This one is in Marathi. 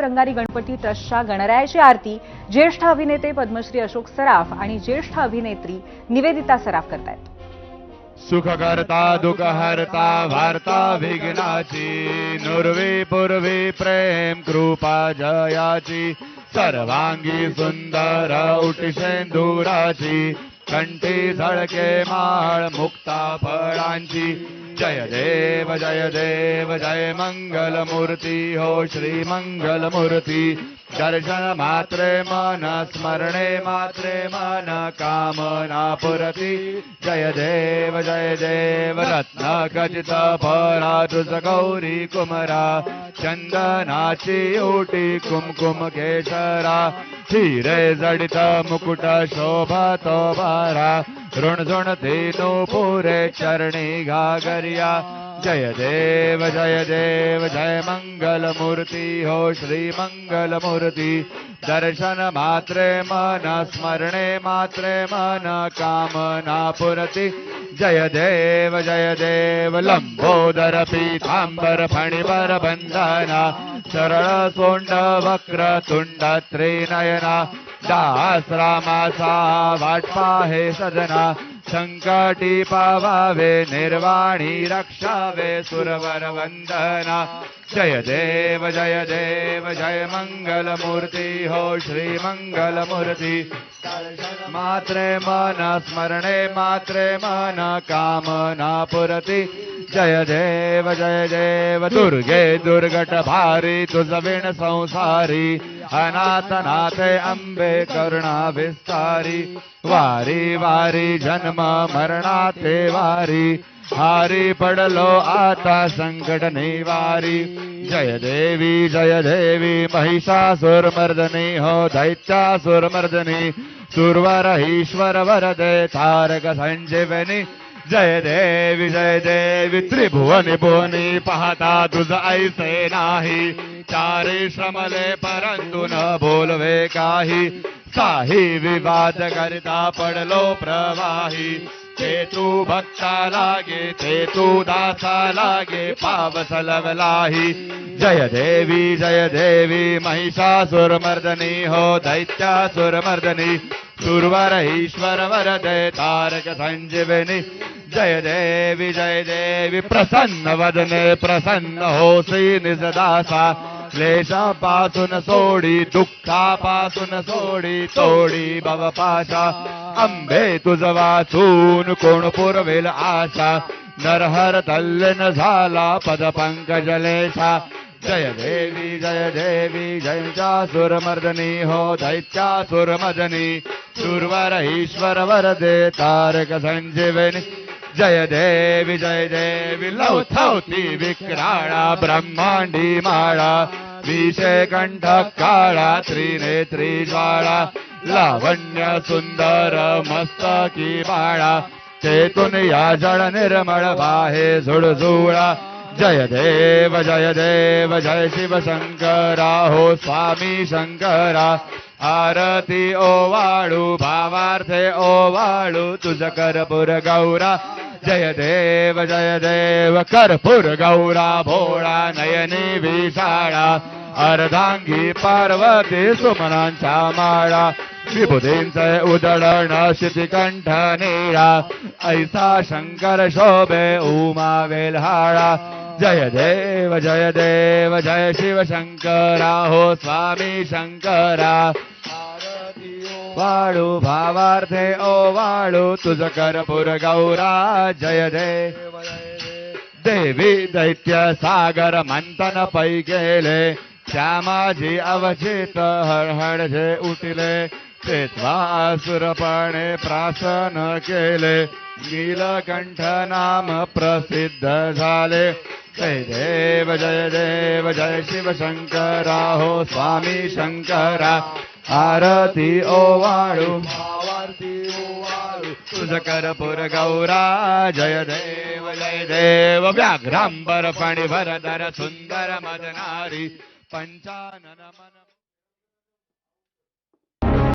रंगारी गणपती ट्रस्टच्या गणरायाची आरती ज्येष्ठ अभिनेते पद्मश्री अशोक सराफ आणि ज्येष्ठ अभिनेत्री निवेदिता सराफ करतायत। सुख करता दुःख हरता वार्ता विघ्नाची नुर्वी पूर्वी प्रेम कृपा जयाची सर्वांगी सुंदर उटिशेंदुराची कंठी झळके माळ मुक्ता फळांची जय देव जय मंगल मूर्ती हो श्री मंगल मूर्ती दर्शन मात्रे मन स्मरणे मात्रे मन कामना पुरती जय देव रत्न खचित फरा तुझ गौरी कुमरा चंदनाची ओटी कुमकुम केशरा हिरे जडित मुकुट शोभा तो बारा ऋणझुण तेनो पुरे चरणी घागरिया जय देव जय मंगल मूर्ती हो श्री मंगल मूर्ती दर्शन मात्रे मन स्मरणे मात्रे मन कामना पुरती जय देव लंबोदर पीतांबर फणिवर बंधना सरळ सोंड वक्र तुंड त्रिनयना दास रामाचा वाटपा हे सजना संकटी पावावे निर्वाणी रक्षावे सुरवर वंदना जय देव जय मंगल मूर्ती हो श्री मंगल मूर्ती मात्रे मन स्मरणे मात्रे मन कामना पुरती जय देव दुर्गे दुर्गट भारी तुझ विण संसारी अनाथ नाथे अंबे करुणा विस्तारी वारी वारी जन्म मरणाते वारी हारी पडलो आता संकट निवारी जय देवी महिषासुर मर्दनी हो दैत्यासुर मर्दनी सुरवर ईश्वर वरदे तारक संजीवनी जय देवी त्रिभुवनी भुवनी पाहता तुझ ऐसे नाही चारी श्रमले परंतु न बोलवे काही काही विवाद करता पडलो प्रवाही ते तू भक्ता लागे ते तू दासा लागे पावस लवलाही जय देवी महिषासुर मर्दनी हो दैत्यासुर मर्दनी सुरवर ईश्वर वरदे तारक संजीवनी जय देवी प्रसन्न वदने प्रसन्न होसी निजदासा क्लेशापासून सोडी दुःखापासून सोडी तोडी भवपाशा अंबे तुझ वाचून कोण पुरवेल आशा नरहर तल्लीन झाला पद पंकजलेशा जय देवी जयचासुर मर्दनी हो दैत्यासुर मदनी सुरवर ईश्वर वरदे तारक संजीवनी जय देवी लवथवती विक्राळा ब्रह्मांडी माळा विषय कंठ काळा त्रिनेत्री ज्वाळा लावण्य सुंदर मस्तकी बाळा चेतून या जळ निर्मळ बाहे झुळझुळा जय देव जय शिव शंकरा हो स्वामी शंकरा आरती ओवाळू भावार्थे ओवाळू तुझ कर्पूर गौरा जय देव कर्पूर गौरा भोळा नयनी विशाळा अर्धांगी पार्वती सुमनांच्या माळा विभूतींचे उदळण शितिकंठ नीळा ऐसा शंकर शोभे उमा वेल्हाळा जय देव जय शिव शंकरा हो स्वामी शंकरा वाळू भावार्थे ओवाळू तुझ कर्पूर गौरा जय देवी दैत्य सागर मंथन पै गेले श्यामाजी अवचित हळहळ उठले तेत्वासुरपणे प्राशन केले नीलकंठ नाम प्रसिद्ध झाले जय देव जय शिव शंकरा हो स्वामी शंकरा आरती ओवाळू भावारती ओवाळू तुझ कर्पूर गौरा जय देव व्याघ्रांबर फणिभरधर सुंदर मदनारी पंचानन मन